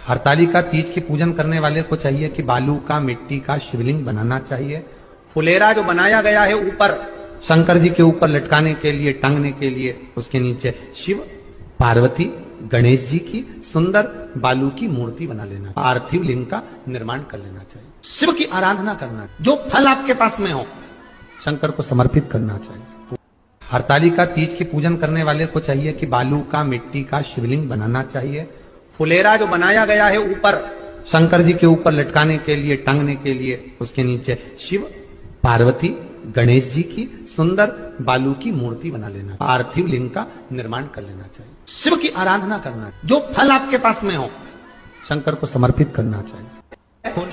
हरतालिका तीज के पूजन करने वाले को चाहिए कि बालू का मिट्टी का शिवलिंग बनाना चाहिए। फुलेरा जो बनाया गया है ऊपर शंकर जी के ऊपर लटकाने के लिए, टांगने के लिए, उसके नीचे शिव पार्वती गणेश जी की सुंदर बालू की मूर्ति बना लेना, पार्थिव लिंग का निर्माण कर लेना चाहिए। शिव की आराधना करना, जो फल आपके पास में हो शंकर को समर्पित करना चाहिए। हरतालिका तीज के पूजन करने वाले को चाहिए कि बालू का मिट्टी का शिवलिंग बनाना चाहिए। फुलेरा जो बनाया गया है ऊपर शंकर जी के ऊपर लटकाने के लिए, टांगने के लिए, उसके नीचे शिव पार्वती गणेश जी की सुंदर बालू की मूर्ति बना लेना, पार्थिव लिंग का निर्माण कर लेना चाहिए। शिव की आराधना करना, जो फल आपके पास में हो शंकर को समर्पित करना चाहिए।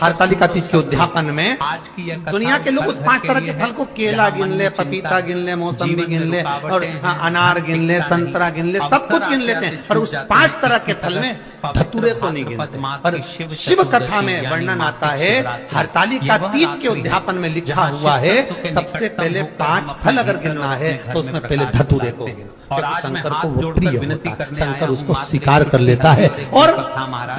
हरतालिका तीज के उद्यापन में आज की दुनिया के लोग उस 5 तरह के फल को, केला गिन ले, पपीता गिन ले, मौसम्बी गिन ले, और अनार गिन ले, संतरा गिन ले, सब कुछ गिन लेते हैं, और उस 5 तरह के फल में धतूरे को नहीं गिनते। और शिव कथा में वर्णन आता है, हरतालिका तीज के उद्यापन में लिखा हुआ है, सबसे पहले 5 फल अगर गिनना है तो उसमें पहले धतूरे को, और शंकर को वो प्रिय होता है, शंकर उसको स्वीकार कर लेता है। और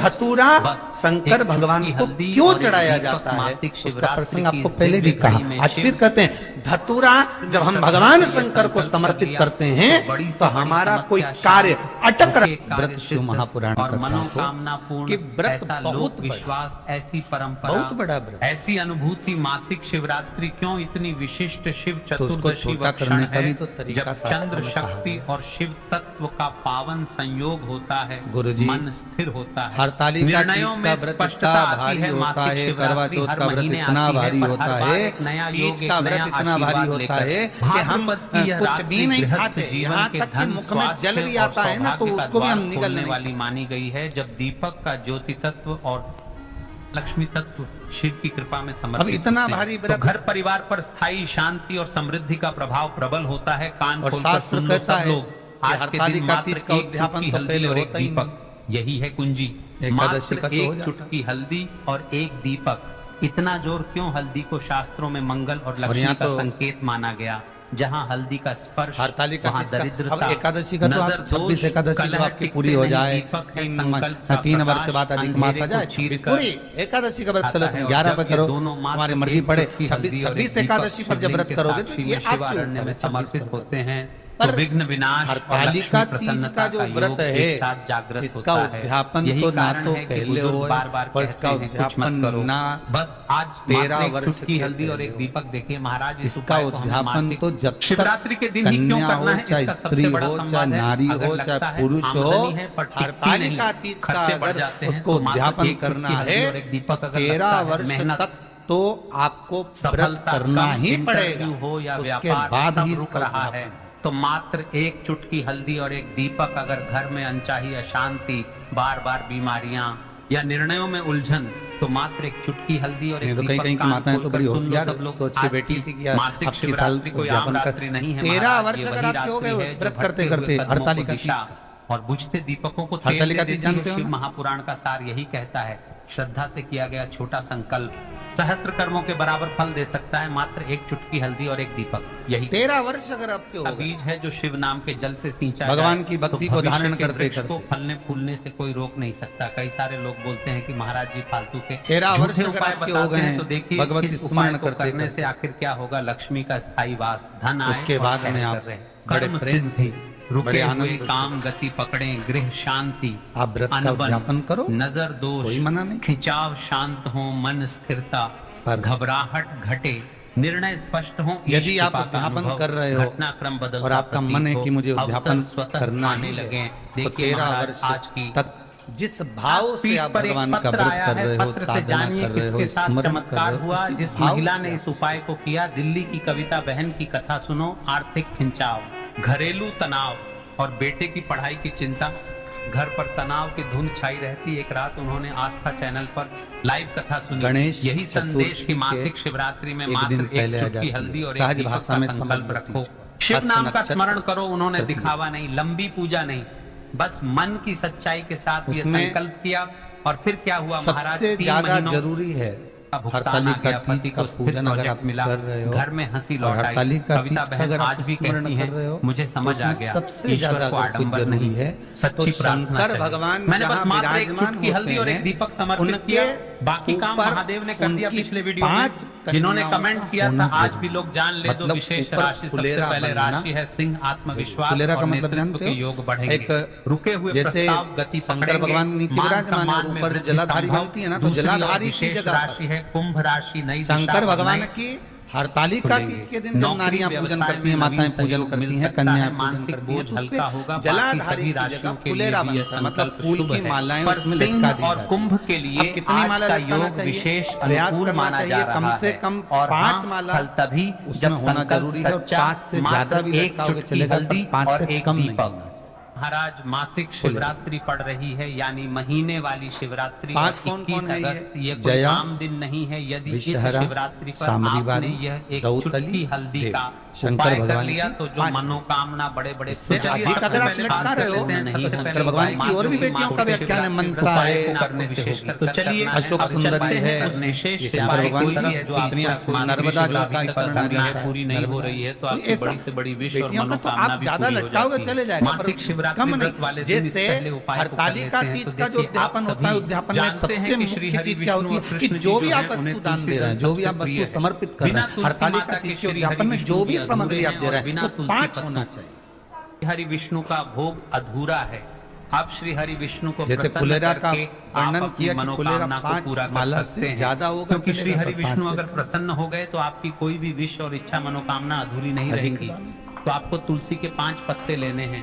धतूरा शंकर भगवान को क्यों चढ़ाया जाता है उसका प्रसंग आपको पहले भी कहा, आज फिर कहते हैं। धतूरा जब हम भगवान शंकर को समर्पित करते हैं तो हमारा कोई कार्य अटक रहा। व्रत शिव महापुराण और मनोकामना पूर्ण, ऐसा लोक विश्वास, ऐसी परंपरा, बहुत बड़ा व्रत, ऐसी अनुभूति। मासिक शिवरात्रि क्यों इतनी विशिष्ट? शिव चतुर्दशी तो करने का भी तो तरीका, जब चंद्र शक्ति और शिव तत्व का पावन संयोग होता है, गुरुजी मन स्थिर होता है। हरतालिका निर्णयों में स्पष्टता आती है। मासिक शिवरात्रि हर महीने इतना भारी होता है, नया योग का व्रत इतना भारी होता है कि हम कुछ भी नहीं खाते, यहाँ तक कि मुख में जल भी आता है ना तो उसको भी हम निगलने वाली मानी गई है। जब दीपक का ज्योति तत्व और लक्ष्मी तत्व शिव की कृपा में समर्पित इतना भारी तो घर परिवार पर स्थायी शांति और समृद्धि का प्रभाव प्रबल होता है। कान खोलकर सुन लो सब लोग, आज के दिन मात्र एक चुटकी हल्दी और एक दीपक, यही है कुंजी। मात्र एक चुटकी हल्दी और एक दीपक। इतना जोर क्यों? हल्दी को शास्त्रों में मंगल और लक्ष्मी का संकेत माना गया। जहाँ हल्दी का स्पर्श वहाँ दरिद्रता, एकादशी का तो आप 26 एकादशी तो आपकी पूरी हो जाए, 3 वर्ष बाद अधिक मास आ जाए, पूरी एकादशी का व्रत चलो, 11 पे करो, हमारी मर्जी पड़े। 26 एकादशी पर जब व्रत करोगे तो ये शिवारण्य में समर्पित होते हैं। पर विघ्न विनाश हरतालिका तीज का जो व्रत है इसका उद्यापन तो ना तो पहले हो और इसका उद्यापन ना बस आज 13 वर्ष की हल्दी और एक दीपक देखिए महाराज। इसका उद्यापन तो जब शिवरात्रि के दिन ही क्यों करना है? चाहे स्त्री हो, चाहे नारी हो, चाहे पुरुष हो, हरतालिका तीज का अगर उसको उद्यापन करना है 13 वर्ष तक तो आपको व्रत करना ही पड़ेगा। हो या उसके बाद ही रुक रहा है तो मात्र एक चुटकी हल्दी और एक दीपक। अगर घर में अनचाही अशांति, बार बार बीमारियां या निर्णयों में उलझन, तो मात्र एक चुटकी हल्दी और एक दीपक। कहीं माताएं तो बड़ी होशियार सोच के बैठी थी कि मासिक शिवरात्रि कोई आम रात्रि नहीं है। 13 वर्ष अगर आप हो गए व्रत करते करते हरतालिका तीज और बुझते दीपकों को हरतालिका तीज जानते हो? शिव महापुराण का सार यही कहता है, श्रद्धा से किया गया छोटा संकल्प सहस्त्र कर्मों के बराबर फल दे सकता है। मात्र एक चुटकी हल्दी और एक दीपक, यही 13 वर्ष अगर आपके हो बीज है जो शिव नाम के जल से सींचा भगवान की भक्ति को धारण करते को फलने फूलने से कोई रोक नहीं सकता। कई सारे लोग बोलते हैं कि महाराज जी फालतू के 13 वर्ष उपाय बताते हैं, तो देखिए भगवती स्मरण करने से आखिर क्या होगा? लक्ष्मी का स्थायी वास, धन आए, उसके बाद में आप बड़े प्रेम से रुके हुए काम गति पकड़े, गृह शांति, आप व्रत का उद्यापन करो, नजर दोष कोई मना नहीं, खिंचाव शांत हो, मन स्थिरता, घबराहट घटे, निर्णय स्पष्ट हो। यदि आप उद्यापन कर रहे हो घटनाक्रम बदल और आपका मन है कि मुझे उद्यापन करना ही लगे, तो 13 वर्ष आज की तक जिस भाव से आप भगवान का व्रत कर रहे हो, पत्र से जानिए किसके साथ चमत्कार हुआ। जिस महिला ने इस उपाय को किया, दिल्ली की कविता बहन की कथा सुनो। आर्थिक खिंचाव, घरेलू तनाव और बेटे की पढ़ाई की चिंता, घर पर तनाव की धुंध छाई रहती। एक रात उन्होंने आस्था चैनल पर लाइव कथा सुनी। गणेश यही संदेश की मासिक शिवरात्रि में मात्र एक चुटकी हल्दी और एक दीपक का संकल्प रखो, शिव नाम का स्मरण करो। उन्होंने दिखावा नहीं, लंबी पूजा नहीं, बस मन की सच्चाई के साथ ये संकल्प किया। और फिर क्या हुआ महाराज? सबसे ज्यादा जरूरी है भुगतान आ गया, पति को स्थिर प्रोजेक्ट मिला, घर में हंसी लौट आई। कविता बहन आज भी कहती है मुझे समझ आ गया ईश्वर को आडंबर नहीं है, सच्ची प्रार्थना चाहिए। मैंने बस मात्र एक चुटकी हल्दी और एक दीपक समर्पित किया, बाकी काम महादेव ने कर दिया। पिछले वीडियो में जिन्होंने कमेंट किया था आज भी लोग जान ले दो विशेष राशि। सबसे पहले राशि है सिंह, आत्मविश्वास और नेतृत्व के योग बढ़ेंगे। रुके हुए प्रस्ताव गति पकड़ेंगे। मान सम्मान में वृद्धि संभव। दूसरी विशेष राशि है कुंभ राशि, नई शंकर भगवान की हरतालिका तीज के दिन जब नारियां पूजन करती हैं, माताएं पूजन करती हैं, कन्या मानसिक बोझ हल्का होगा। जलाधारी राशियों के लिए मतलब फूल की मालाएं उसमें लटका दी और कुंभ के लिए कितनी माला का योग विशेष अनुकूल माना जा रहा है। कम से कम 5 माला फल तभी जब संकल्प सच्चा, मात्र एक चुटकी हल्दी और एक दीपक। महाराज मासिक शिवरात्रि पड़ रही है, यानी महीने वाली शिवरात्रि 21 अगस्त। ये कोई आम दिन नहीं है। यदि इस शिवरात्रि पर आपने यह एक चुटकी हल्दी का उपाय कर लिया तो जो मनोकामना बड़े बड़े शंकर भगवान की और भी बेटियों का व्याख्यान है, मनसा है करने से होगी। तो चलिए अशोक सुंदरी है, शंकर भगवान की जो अपनी नर्मदा का पूरी नहीं हो रही है तो आपकी बड़ी से बड़ी विश और मनोकामना भी ज्यादा लटकाओगे चले जाएगा। मासिक शिवरात्रि व्रत वाले दिन इस पहले उपाय को कर लेते हैं। तो का जो उद्यापन होता है, उद्यापन में सबसे मुख्य चीज क्या होती है कि जो भी आप वस्तु दान दे रहे हैं, जो भी आप वस्तु समर्पित कर रहे हैं, हरतालिका तीज के उद्यापन में जो भी सामग्री आप दे रहे हैं तो 5 होना चाहिए। हरि विष्णु का भोग अधूरा है। आप श्री हरि विष्णु को जैसे फुलेरा का वर्णन किया, मनोकामना को पूरा कर सकते हैं ज्यादा होगा, क्योंकि श्री हरि विष्णु अगर प्रसन्न हो गए तो आपकी कोई भी विश और इच्छा मनोकामना अधूरी नहीं रहेगी। तो आपको तुलसी के 5 पत्ते लेने हैं।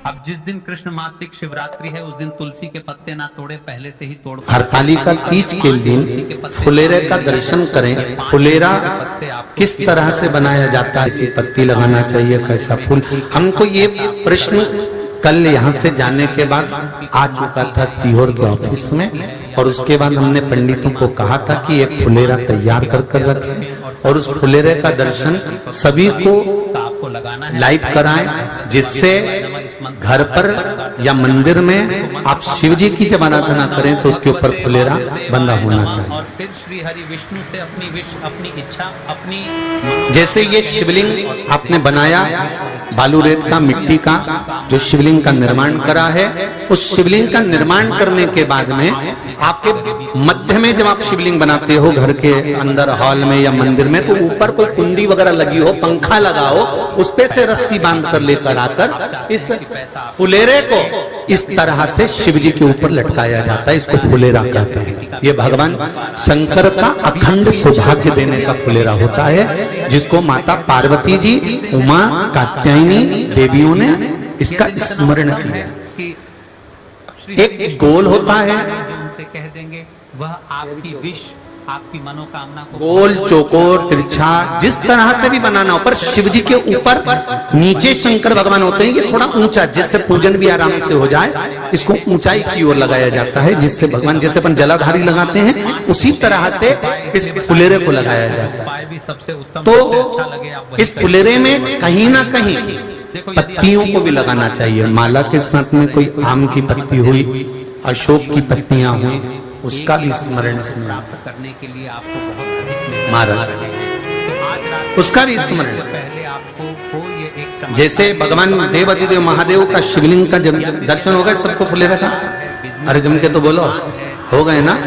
अब जिस दिन कृष्ण मासिक शिवरात्रि है उस दिन तुलसी के पत्ते ना तोड़े, पहले से ही तोड़। हरतालिका तीज के दिन फुलेरे का दर्शन करें। फुलेरा किस तरह से बनाया जाता है, इसी पत्ती लगाना चाहिए, कैसा फूल। हमको ये प्रश्न कल यहाँ से जाने के बाद आ चुका था सीहोर के ऑफिस में, और उसके बाद हमने पंडितों को कहा था कि एक फुलेरा तैयार कर रखें और उस फुलेरे का दर्शन सभी को लाइव कराएं, जिससे घर पर या मंदिर में आप शिव जी की जब आराधना करें तो उसके ऊपर फुलेरा बंधा होना चाहिए। और फिर श्री हरि विष्णु से अपनी विश, अपनी इच्छा, अपनी जैसे ये शिवलिंग आपने बनाया बालू रेत का, मिट्टी का, जो शिवलिंग का निर्माण करा है, उस शिवलिंग का निर्माण करने के बाद में आपके मध्य में जब आप शिवलिंग बनाते हो घर के अंदर हॉल में या मंदिर में, तो ऊपर कोई कुंडी वगैरह लगी हो, पंखा लगा हो, उस पे से रस्सी बांध कर लेकर आकर इस फुलेरे को इस तरह से शिव जी के ऊपर लटकाया जाता है। इसको फुलेरा कहते हैं। ये भगवान शंकर का अखंड सौभाग्य देने का फुलेरा होता है, जिसको माता पार्वती जी, उमा, कात्यायनी देवियों ने इसका स्मरण किया। एक गोल होता है, उनसे कह देंगे वह आपकी विश, आपकी मनोकामना को गोल, चौकोर, तिरछा, जिस तरह से भी बनाना हो, पर शिव जी के ऊपर नीचे शंकर भगवान होते हैं। ये थोड़ा ऊंचा, जिससे पूजन भी आराम से हो जाए, इसको ऊंचाई की ओर लगाया जाता है, जिससे भगवान, जैसे अपन जलाधारी लगाते हैं उसी तरह से इस फुलेरे को लगाया जाता है। तो इस फुलेरे में कहीं ना कहीं पत्तियों को भी लगाना चाहिए। माला के साथ में कोई आम की पत्ती हुई, अशोक की पत्तियां हुई, उसका भी स्मरण इसमें आता करने के लिए आपको बहुत अधिक महाराज, उसका भी स्मरण। पहले आपको ये एक जैसे भगवान देवाधिदेव महादेव का शिवलिंग का जब दर्शन हो गए सबको फुलेरा का, अरे जम के तो बोलो, हो गए ना।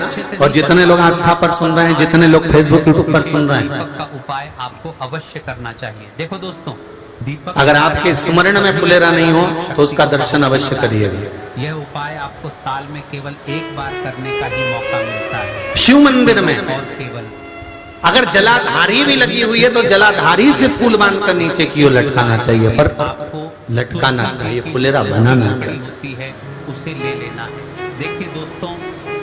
और जितने लोग आस्था पर सुन रहे हैं, जितने लोग फेसबुक यूट्यूब पर सुन रहे हैं, का उपाय आपको अवश्य करना चाहिए। देखो दोस्तों, दीपक अगर आपके स्मरण में फुलेरा नहीं हो तो उसका दर्शन अवश्य करिएगा। यह उपाय आपको साल में केवल एक बार करने का ही मौका मिलता है शिव मंदिर में। और केवल अगर जलाधारी भी लगी हुई है तो जलाधारी से फूल बांधकर नीचे की ओर लटकाना चाहिए, पर आपको लटकाना चाहिए, फुलेरा बनाना चाहिए है, उसे ले लेना है। देखिए दोस्तों,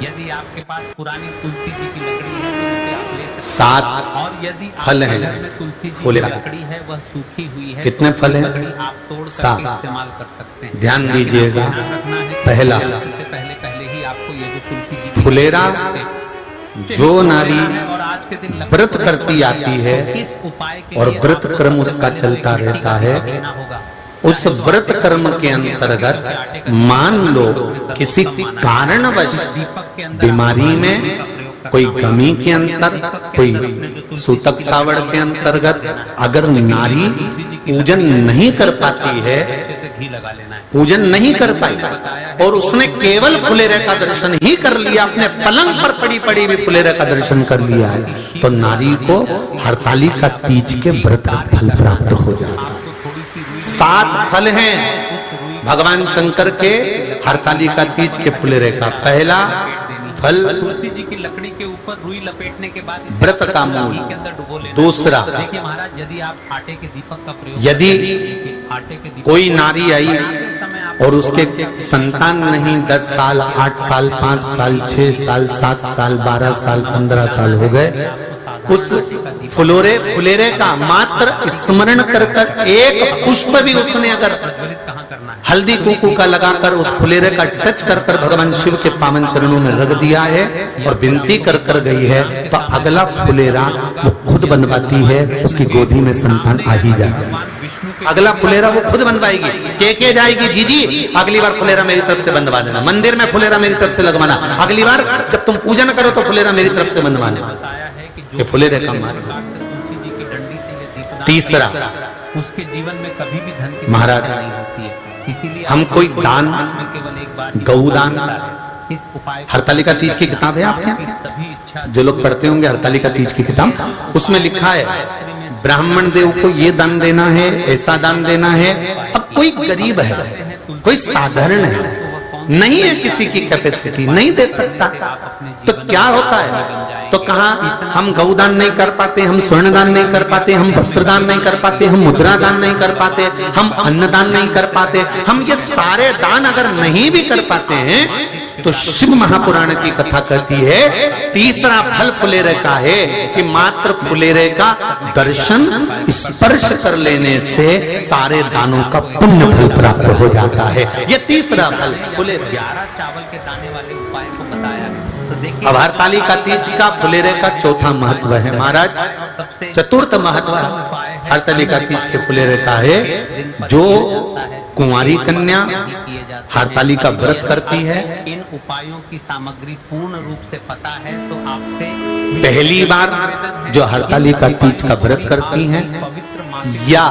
यदि आपके पास पुरानी तुलसी जी की लकड़ी है तो उसे आप ले सकते हैं। 7 और यदि फल हैं, तुलसी जी फुलेरा की लकड़ी है वह सूखी हुई है, कितने फल हैं? आप तोड़ कर इस्तेमाल कर सकते हैं। ध्यान दीजिएगा, ध्यान रखना है पहला इससे पहले ही आपको ये जो तुलसी जी फुलेरा जो नारी और आज के दिन व्रत करती आती है इस उपाय के और व्रत कर्म उसका चलता रहता है, लेना होगा। उस व्रत कर्म के अंतर्गत मान लो किसी कारणवश बीमारी में कोई गमी के अंतर, कोई सूतक सावड़ के अंतर्गत अगर नारी पूजन नहीं कर पाती है, पूजन नहीं कर पाई और उसने केवल फुलेरे का दर्शन ही कर लिया, अपने पलंग पर पड़ी पड़ी भी फुलेरे का दर्शन कर लिया है, तो नारी को हरतालिका तीज के व्रत का फल प्राप्त हो जाता है। 7 फल हैं भगवान शंकर के हरतालिका तीज के फुलेरे का। पहला फल तुलसी जी की लकड़ी के ऊपर रुई लपेटने के बाद व्रत का मूल। के अंदर डुबो लेना। दूसरा, देखिए महाराज, यदि आप आटे के दीपक का प्रयोग यदि आटे के दीपक कोई नारी आई और उसके संतान नहीं, 10 साल, 8 साल, 5 साल, 6 साल, 7 साल, 12 साल, 15 साल हो गए, उस फुलेरे का मात्र स्मरण कर कर एक पुष्प भी उसने अगर हल्दी कुंकू का लगाकर उस फुलेरे का टच कर कर भगवान शिव के पावन चरणों में रख दिया है और विनती कर कर गई है, तो अगला फुलेरा वो खुद बनवाती है, उसकी गोदी में संतान आ ही जाता है। अगला फुलेरा वो खुद बनवाएगी, के जाएगी, जीजी अगली बार फुलेरा मेरी तरफ से बनवा देना, मंदिर में फुलेरा मेरी तरफ से लगवाना, अगली बार जब तुम पूजन करो तो फुलेरा मेरी तरफ से बनवाना। ये फुलेरे का मार्ग। तीसरा, उसके जीवन में कभी भी धन की महाराज नहीं होती है, इसीलिए हम कोई दान, केवल एक बार गौदान, इस उपाय हरतालिका तीज की किताब है आपके यहाँ, सभी इच्छा जो लोग पढ़ते होंगे हरतालिका तीज की किताब, उसमें लिखा है ब्राह्मण देव को ये दान देना है, ऐसा दान देना है। अब कोई गरीब है, कोई साधारण है, नहीं है किसी की कैपेसिटी, नहीं दे सकता, तो क्या होता है? तो कहा हम गौदान नहीं कर पाते, हम स्वर्ण दान नहीं कर पाते, हम वस्त्र दान नहीं कर पाते, हम मुद्रा दान नहीं कर पाते, हम अन्न दान नहीं कर पाते, हम ये सारे दान अगर नहीं भी कर पाते हैं, तो शिव महापुराण की कथा कहती है तीसरा फल फुलेरे का है कि मात्र फुलेरे का दर्शन स्पर्श कर लेने से सारे दानों का पुण्य फल प्राप्त हो जाता है। ये तीसरा फल फुलेरे। 11 चावल के दाने वाले उपाय को बताया है। तो देखिए अब हरतालिका तीज का फुलेरे का चौथा महत्व है महाराज। चतुर्थ महत्व हरतालिका तीज के फुलेरे का है, जो कुंवारी कन्या हरतालिका व्रत करती है, इन उपायों की सामग्री पूर्ण रूप से पता है तो आपसे पहली बार जो हरतालिका तीज का व्रत करती हैं या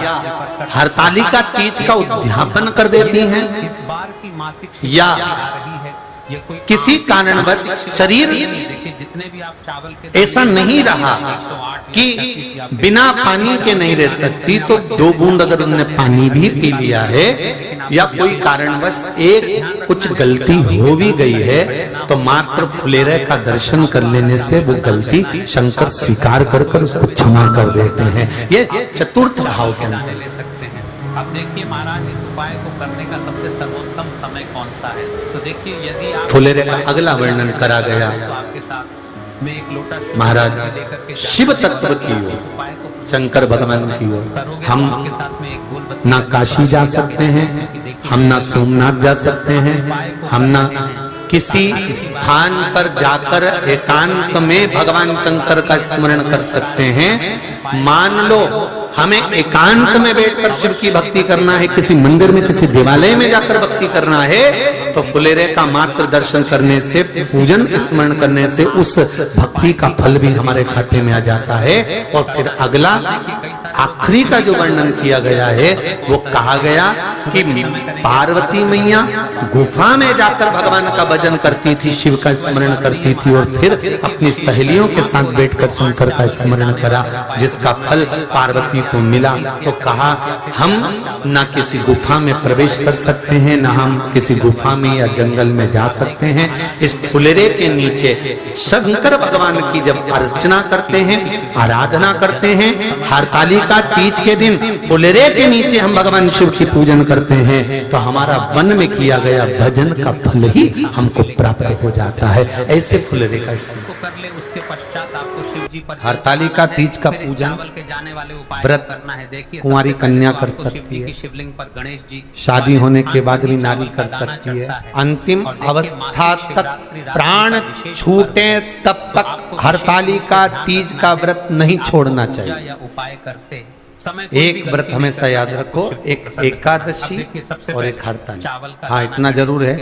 हरतालिका तीज का उद्यापन कर देती हैं, इस बार की मासिक या ये कोई किसी कारणवश शरीर जितने भी आप चावल के ऐसा नहीं रहा कि बिना पानी के नहीं रह सकती, तो 2 बूंद अगर उन्होंने पानी भी पी लिया है या कोई कारणवश एक कुछ गलती हो भी गई है, तो मात्र फुलेरे का दर्शन कर लेने से वो गलती शंकर स्वीकार कर कर उसको क्षमा कर देते हैं। ये चतुर्थ भाव के अंदर ले सकते हैं। अब देखिए महाराज, इस उपाय को करने का सबसे सर्वोत्तम समय कौन सा है? तो देखिए, यदि आप फुलेरे का अगला वर्णन करा गया तो आपके साथ में एक लोटा महाराज शिव तत्व की ओर, शंकर भगवान की ओर। हम ना काशी जा सकते हैं, हम ना सोमनाथ जा सकते हैं, हम ना किसी स्थान पर जाकर एकांत में भगवान शंकर का स्मरण कर सकते हैं। मान लो हमें एकांत में बैठकर शिव की भक्ति करना है, किसी मंदिर में किसी देवालय में जाकर भक्ति करना है, तो फुलेरे का मात्र दर्शन करने से, पूजन स्मरण करने से उस भक्ति का फल भी हमारे खाते में आ जाता है। और फिर अगला आखिरी का जो वर्णन किया गया है, वो कहा गया कि पार्वती मैया गुफा में जाकर भगवान का भजन करती थी, शिव का स्मरण करती थी और फिर अपनी सहेलियों के साथ बैठकर शंकर का स्मरण करा, जिसका फल पार्वती को मिला। तो कहा हम ना किसी गुफा में प्रवेश कर सकते हैं, ना हम किसी गुफा में या जंगल में जा सकते हैं। इस फुलेरे के नीचे शंकर भगवान की जब अर्चना करते हैं, आराधना करते हैं, हरतालिका तीज के दिन फुलेरे के नीचे हम भगवान शिव की पूजन करते हैं, तो हमारा वन में किया गया भजन का फल ही हमको प्राप्त हो जाता है। ऐसे फुलेरे का कर ले, उसके पश्चात आपको शिव जी पर हरतालिका तीज का पूजन के जाने वाले उपाय व्रत करना है। देखिए, कुंवारी कन्या कर सकती है, शिवलिंग पर गणेश जी, शादी होने के बाद भी नारी कर सकती है, अंतिम अवस्था तक प्राण छूटे तब तक हरतालिका तीज का व्रत नहीं छोड़ना चाहिए। या उपाय करते एक व्रत हमेशा याद रखो, एक एकादशी और एक हड़ताली। हाँ इतना जरूर है,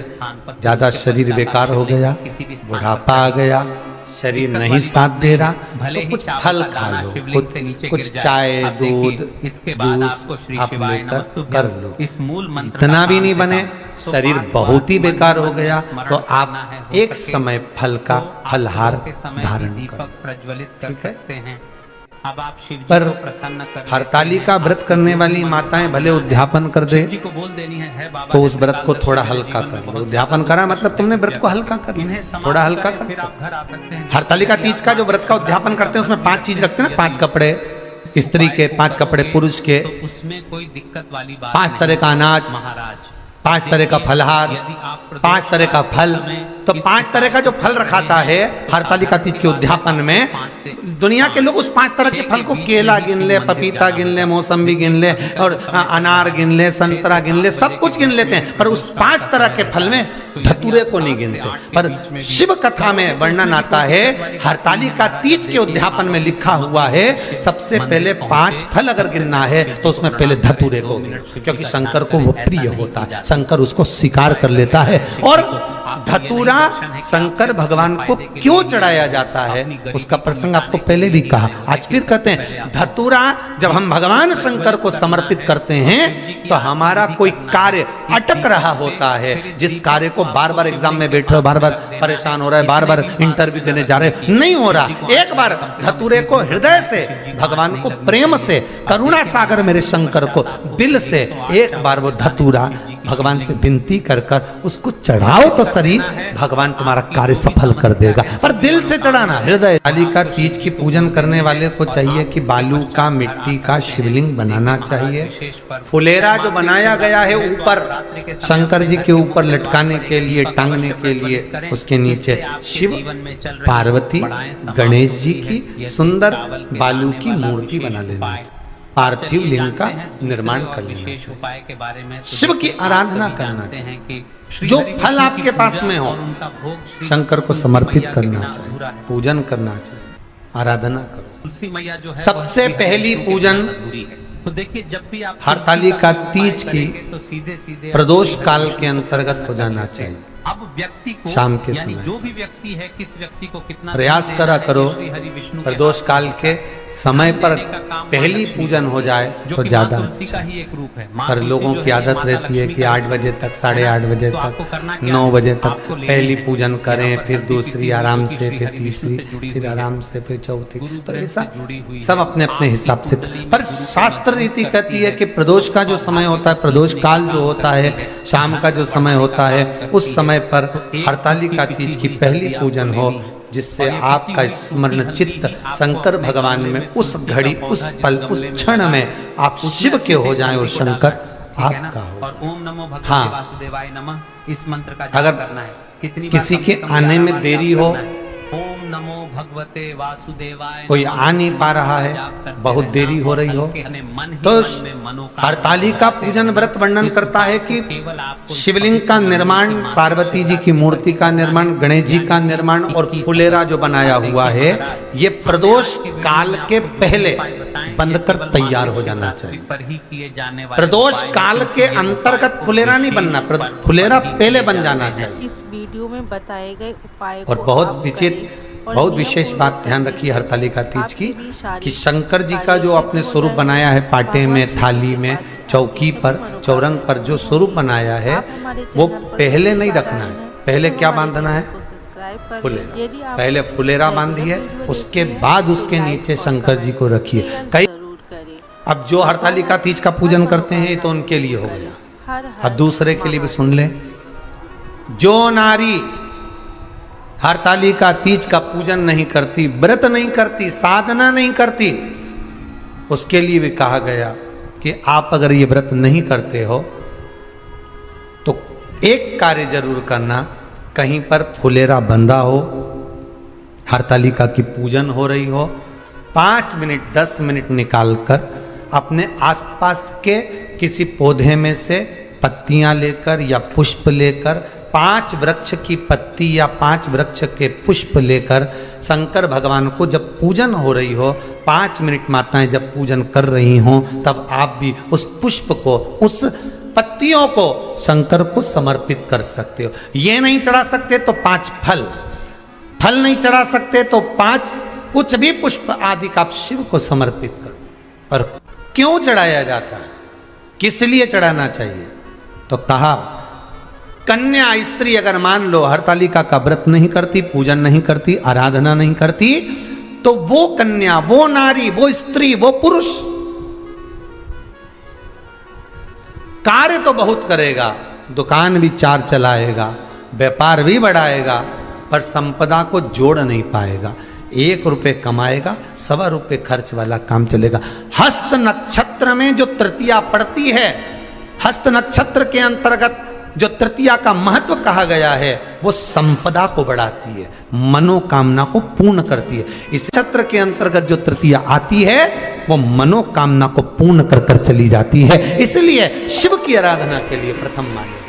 ज्यादा शरीर बेकार हो गया, बुढ़ापा आ गया, शरीर नहीं साथ दे रहा, तो कुछ फल खा लो, कुछ चाय दूध जूस आप लेकर कर लो। इतना भी नहीं बने, शरीर बहुत ही बेकार हो गया, तो आप एक समय फल का फलहार धारण करो, ठीक है। अब आप शिव जी पर को प्रसन्न कर हरताली का व्रत करने वाली माताएं भले उद्यापन कर दे, जी को बोल देनी है बाबा, तो उस व्रत को थोड़ा हल्का कर लो। उद्यापन करा मतलब तुमने व्रत को हल्का कर लिया, थोड़ा हल्का कर। फिर आप घर आ सकते हैं। हरताली का तीज का जो व्रत का उद्यापन करते हैं उसमें 5 चीज रखते हैं ना, 5 कपड़े स्त्री के, 5 कपड़े पुरुष के, तो उसमें कोई दिक्कत वाली बात 5 तरह का अनाज, महाराज, 5 तरह का फलहार, 5 तरह का फल। तो 5 तरह का जो फल रखाता है हरताली का तीज के उद्यापन में, दुनिया के लोग उस 5 तरह के फल को केला गिन ले, पपीता गिन ले, मौसम्बी गिन ले, और अनार गिन ले, संतरा गिन ले, सब कुछ गिन लेते हैं, पर उस 5 तरह के फल में धतूरे को नहीं गिनते। पर शिव कथा में वर्णन आता है, हरताली का तीज के उद्यापन में लिखा हुआ है सबसे पहले 5 फल अगर गिनना है तो उसमें पहले धतूरे को, क्योंकि शंकर को वो प्रिय होता है, शंकर उसको स्वीकार कर लेता है। और धतूरा शंकर भगवान को क्यों चढ़ाया जाता है उसका प्रसंग आपको पहले भी कहा, आज फिर कहते हैं। धतूरा जब हम भगवान शंकर को समर्पित करते हैं तो हमारा कोई कार्य अटक रहा होता है, जिस कार्य को बार बार एग्जाम में बैठे हो, बार बार परेशान हो रहा है, बार बार इंटरव्यू देने जा रहे हो, नहीं हो रहा, एक बार धतूरे को हृदय से भगवान को प्रेम से, करुणा सागर मेरे शंकर को दिल से एक बार वो धतूरा भगवान से विनती कर कर उसको चढ़ाओ तो सही, भगवान तुम्हारा कार्य सफल कर देगा। पर दिल से चढ़ाना, हृदय। हरताली का तीज की पूजन करने वाले को चाहिए कि बालू का, मिट्टी का शिवलिंग बनाना चाहिए। फुलेरा जो बनाया गया है ऊपर शंकर जी के ऊपर लटकाने के लिए, टांगने के लिए, उसके नीचे शिव पार्वती गणेश जी की सुंदर बालू की मूर्ति बना लेना चाहिए, पार्थिव लिंग का निर्माण कर लेना, उपाय के बारे में शिव की आराधना करना चाहिए, जो फल आपके पास में हो शंकर को समर्पित करना चाहिए, पूजन करना चाहिए, आराधना करो। तुलसी मैया जो है सबसे पहली पूजन तो देखिए, जब भी आप हरताली का तीज की तो सीधे सीधे प्रदोष काल के अंतर्गत हो जाना चाहिए। अब व्यक्ति को, शाम के यानी समय जो भी व्यक्ति है, किस व्यक्ति को कितना प्रयास करा करो प्रदोष काल के समय पर पहली पूजन हो जाए तो ज्यादा का ही एक रूप है। पर लोगों की आदत रहती है कि 8 बजे तक, 8:30 बजे तक, 9 बजे तक पहली पूजन करें, फिर दूसरी आराम से, फिर तीसरी, फिर आराम से, फिर चौथी, तो ऐसा सब अपने अपने हिसाब से। पर शास्त्र रीति कहती है कि प्रदोष का जो समय होता है, प्रदोष काल जो होता है, शाम का जो समय होता है, उस समय पर हरताली का तीज की पहली पूजन हो, जिससे आपका स्मरण चित्त शंकर भगवान में उस घड़ी, उस पल, उस क्षण में आप शिव के हो जाएं और शंकर आपका हो। और ओम नमो भगवते हाँ, वासुदेवाय नमः इस मंत्र का अगर जाप करना है। कितनी किसी के आने में देरी हो, ओम नमो भगवते वासुदेवाय, कोई आ नहीं पा रहा है, बहुत देरी हो रही हो, तो हरताली का पूजन व्रत वर्णन करता है कि शिवलिंग का निर्माण, पार्वती जी की मूर्ति का निर्माण, गणेश जी का निर्माण और फुलेरा जो बनाया हुआ है, ये प्रदोष काल के पहले बनकर तैयार हो जाना चाहिए। प्रदोष काल के अंतर्गत फुलेरा नहीं बनना, फुलेरा पहले बन जाना चाहिए। इस वीडियो में बताए गए उपाय और बहुत विशेष बात ध्यान रखिए हरताली का तीज की, कि शंकर जी का जो अपने स्वरूप बनाया है, पाटे में, थाली में, चौकी पर, चौरंग पर जो स्वरूप बनाया है, वो पहले नहीं रखना है। पहले क्या बांधना है? फुलेरा। पहले फुलेरा बांधिए, उसके बाद उसके नीचे शंकर जी को रखिए। कई अब जो हरताली का तीज का पूजन करते हैं तो उनके लिए हो गया, अब दूसरे के लिए भी सुन ले। जो नारी हरताली का तीज का पूजन नहीं करती, व्रत नहीं करती, साधना नहीं करती, उसके लिए भी कहा गया कि आप अगर ये व्रत नहीं करते हो तो एक कार्य जरूर करना, कहीं पर फुलेरा बंधा हो, हरतालिका की पूजन हो रही हो, 5 मिनट 10 मिनट निकालकर अपने आसपास के किसी पौधे में से पत्तियां लेकर या पुष्प लेकर, 5 वृक्ष की पत्ती या 5 वृक्ष के पुष्प लेकर शंकर भगवान को जब पूजन हो रही हो 5 मिनट माताएं जब पूजन कर रही हों तब आप भी उस पुष्प को, उस पत्तियों को शंकर को समर्पित कर सकते हो। ये नहीं चढ़ा सकते तो 5 फल नहीं चढ़ा सकते तो 5 कुछ भी पुष्प आदि का आप शिव को समर्पित करो। पर क्यों चढ़ाया जाता है, किस लिए चढ़ाना चाहिए? तो कहा कन्या स्त्री अगर मान लो हरतालिका का व्रत नहीं करती, पूजन नहीं करती, आराधना नहीं करती, तो वो कन्या, वो नारी, वो स्त्री, वो पुरुष कार्य तो बहुत करेगा, दुकान भी 4 चलाएगा, व्यापार भी बढ़ाएगा, पर संपदा को जोड़ नहीं पाएगा। 1 रुपए कमाएगा, 1.25 रुपए खर्च वाला काम चलेगा। हस्त नक्षत्र में जो तृतीया पड़ती है, हस्त नक्षत्र के अंतर्गत जो तृतीया का महत्व कहा गया है, वो संपदा को बढ़ाती है, मनोकामना को पूर्ण करती है। इस नक्षत्र के अंतर्गत जो तृतीया आती है वो मनोकामना को पूर्ण कर कर चली जाती है। इसलिए शिव की आराधना के लिए प्रथम मान्य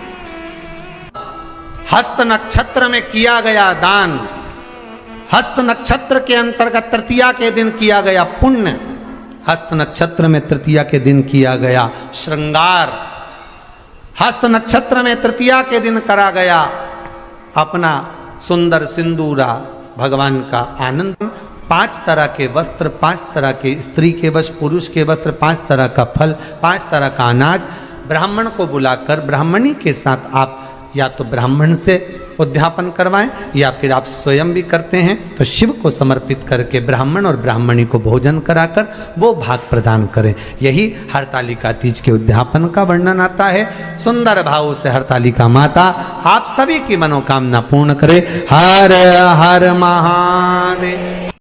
हस्त नक्षत्र में किया गया दान, हस्त नक्षत्र के अंतर्गत तृतीया के दिन किया गया पुण्य, हस्त नक्षत्र में तृतीया के दिन किया गया श्रृंगार, हस्त नक्षत्र में तृतीया के दिन करा गया अपना सुंदर सिंदूरा, भगवान का आनंद। 5 तरह के वस्त्र, 5 तरह के स्त्री के वस्त्र, पुरुष के वस्त्र, 5 तरह का फल, 5 तरह का अनाज, ब्राह्मण को बुलाकर ब्राह्मणी के साथ आप या तो ब्राह्मण से उद्यापन करवाएं या फिर आप स्वयं भी करते हैं तो शिव को समर्पित करके ब्राह्मण और ब्राह्मणी को भोजन कराकर वो भाग प्रदान करें। यही हरतालिका तीज के उद्यापन का वर्णन आता है। सुंदर भाव से हरतालिका माता आप सभी की मनोकामना पूर्ण करे। हर हर महादेव।